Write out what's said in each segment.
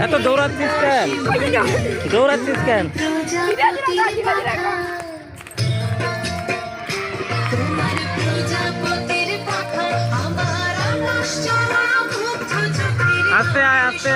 এত দৌড়াচ্ছিস কেন? দৌড়াচ্ছিস কেন? আস্তে আয়, আস্তে।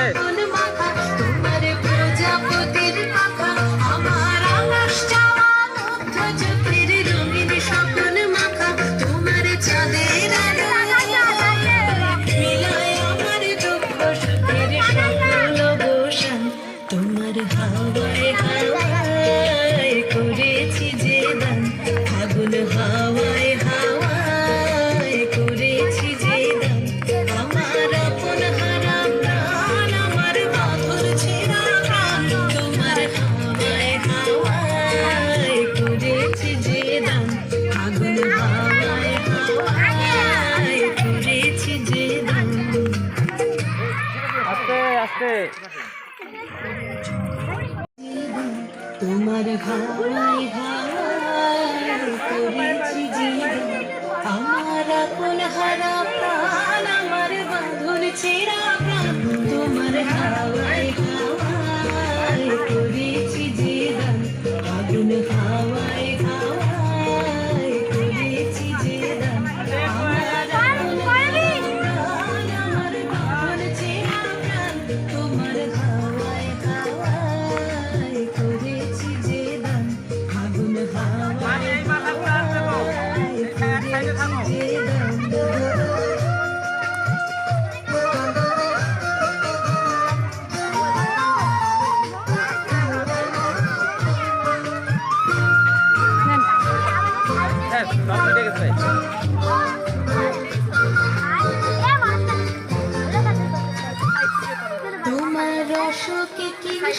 তোমার হাওয়ায় হাওয়ায় করেছি জীবন, আমার আপন হারা প্রাণ, আমার বাঁধন ছেঁড়া প্রাণ। তোমার হাওয়ায় হাওয়ায় করেছি জীবন, আগুন হাওয়ায় হাওয়ায় করেছি জীবন, আমার আপন হারা প্রাণ, আমার বাঁধন ছেঁড়া প্রাণ। তোমার হাওয়ায় হাওয়ায় করেছি জীবন,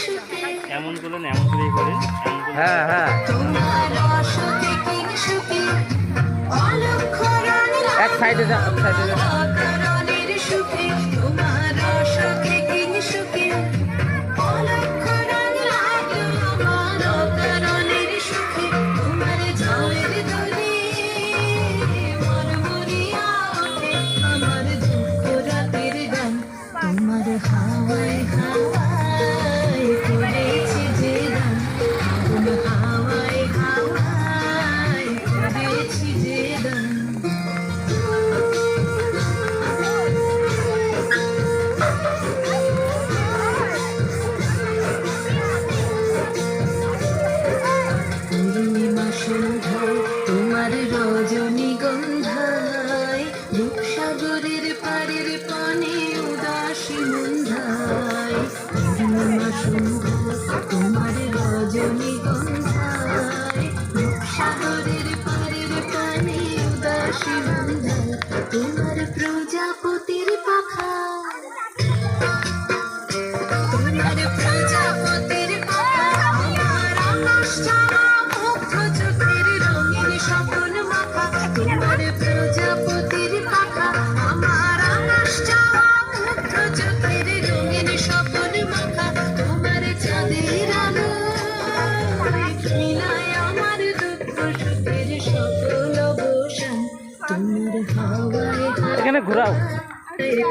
সুখে এমন করলেন, এমন করেই করেন। হ্যাঁ হ্যাঁ, তোমার সুখে কি সুখে অলক্ষ রঙ এক সাইডে যা, এক সাইডে যা। অকারণের সুখে তোমার সুখে কি সুখে অলক্ষ রঙ লাগলো আমার অকারণের সুখে তোমার জয়ের দোলে মরমরিয়া ওঠে আমার দুঃখ রাতের গান তোমার হাওয়ায় হাওয়ায় করেছি যে গান আগুন হাওয়ায় হাওয়ায় করেছি যে গান পূর্ণিমা সন্ধ্যায় তোমার রজনীগন্ধায় রূপসাগরের পাড়ের পানে উদাসী মন্ধায় পূর্ণিমা সন্ধ্যায় তোমার রজনীগন্ধায় রূপসাগরের পাড়ের পানে উদাসী মন্ধায় তোমার প্রজাপতির পাখা তোমার প্রজাপতির পাখা আমার আকাশ ছাড়া মুগ্ধ চোখের রঙিন স্বপ্ন মাখা তোমার প্রজাপতির পাখা আমার আকাশ ছাড়া মুগ্ধ চোখের রঙিন স্বপ্ন মাখা তোমার চাঁদের আলো মিলায় আমার দুঃখ সুখের সকল অবসান তোমার হাওয়ায় এখানে ঘোরাও।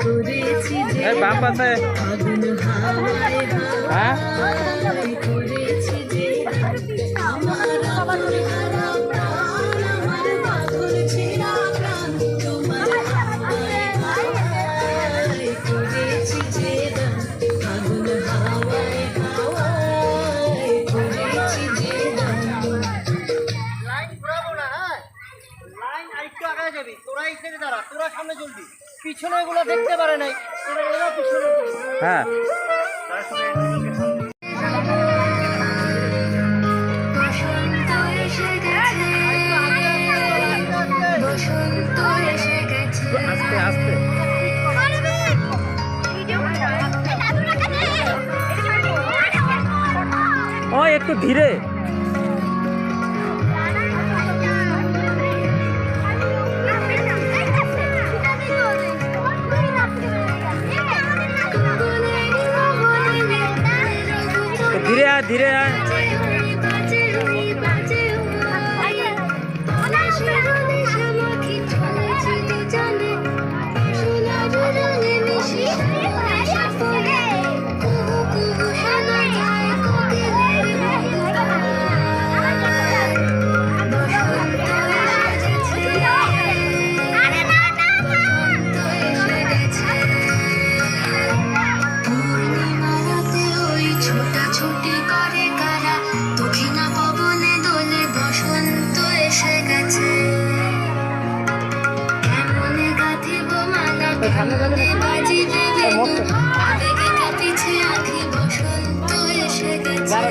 করেছি যে এই বাম পাশে। আগুন হাওয়ায় হ্যাঁ হাওয়ায় করেছি যে আমার আগুন হারা প্রাণ আমার বাঁধন ছেঁড়া প্রাণ তোমার হাওয়ায় হাওয়ায় করেছি যে দান আগুন হাওয়ায় হাওয়ায় করেছি যে দান লাইন ঘুরাবো না, হ্যাঁ লাইন আরেকটু আগে যাবি, তোরা এই সাইডে দাঁড়া, তোরা সামনে চলবি, পিছনে এগুলো দেখতে পারে নাই, তোরা পিছনে চলবি। হ্যাঁ, বসন্ত এসে গেছে বসন্ত এসে গেছে আস্তে আস্তে। ও একটু ধীরে। ধীরে আয়, ধীরে আয়। পূর্ণিমারাতে ওই ছোটাছুটি করে কারা দক্ষিণা পবনে দোলে বসন্ত এসে গেছে কেমনে গাঁথিব মালা কেমনে বাজিবে বেণু আবেগে কাঁপিছে আঁখি বসন্ত এসে গেছে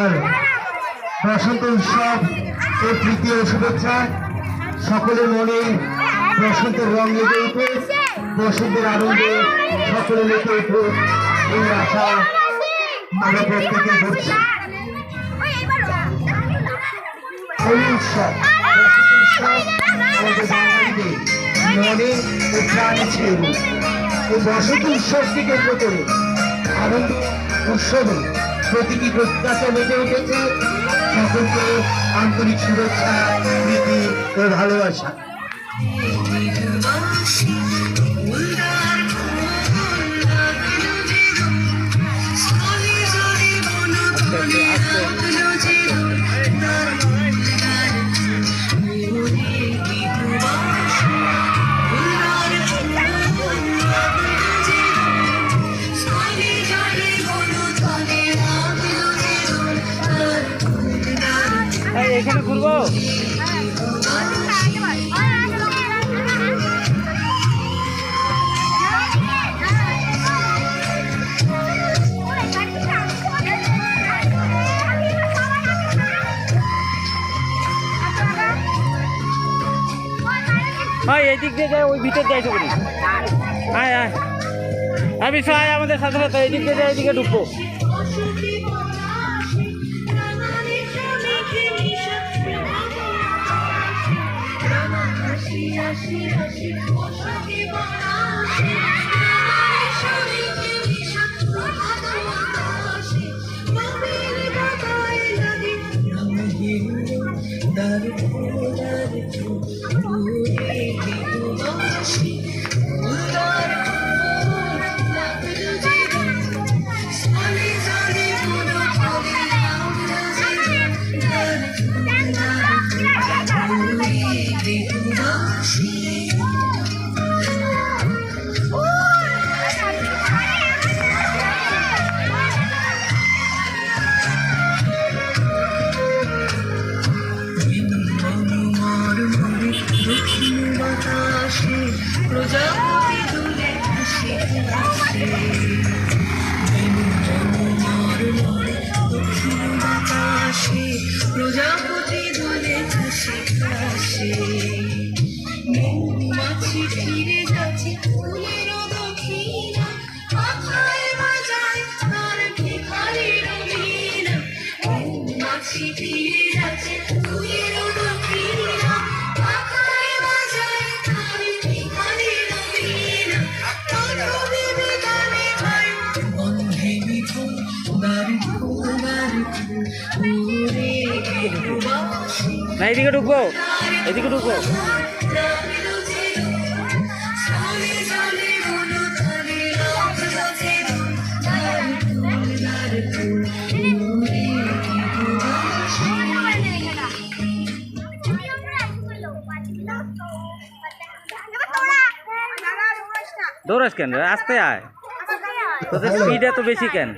আর বসন্ত উৎসব ও তৃতীয় শুভেচ্ছা সকলের মনে বসন্তের রং লেগে উঠে বসন্তের আনন্দে সকলে লেগে উঠে এই আশা আমরা প্রত্যেকে করছি। হোলি উৎসব বসন্ত উৎসব আমাদের বাঙালিদের মনে ও প্রাণে ছেয়ে এই বসন্ত উৎসবকে কেন্দ্র করে আনন্দ উৎসবে প্রতিটি প্রত্যাশা মেতে উঠেছে। সকলকে আন্তরিক শুভেচ্ছা, প্রীতি ও ভালোবাসা। এখানে ঘুরবো। দিক দিয়ে যায়, ওই ভিতর যাই তো করি। আয় আয় আয় বিশু, আয় আমাদের সাথে সাথে, এই দিক দিয়ে যায়, এইদিকে ঢুকবো। প্রজাপতি দুলে হাসি হাসি দক্ষিণ বাতাসে প্রজাপতি দুলে হাসি হাসি মৌমাছি ফিরে যাচ্ছে ফুলের দক্ষিণা মাথায় বাজায় তার ভিখারির বীণা মৌমাছি ফিরে যাচ্ছে ফুলের দক্ষিণা মাথায় বাজায় তার ভিখারির বীণা তরুণী বিদানে হয় বন্ধে বিপুল বারিকুল বারিকুল ওরে বাসি না এইদিকে ঢুকবো, এদিকে ঢুকবো। দৌড়াস কেন? আস্তে আয়, তোদের স্পিড এত বেশি কেন?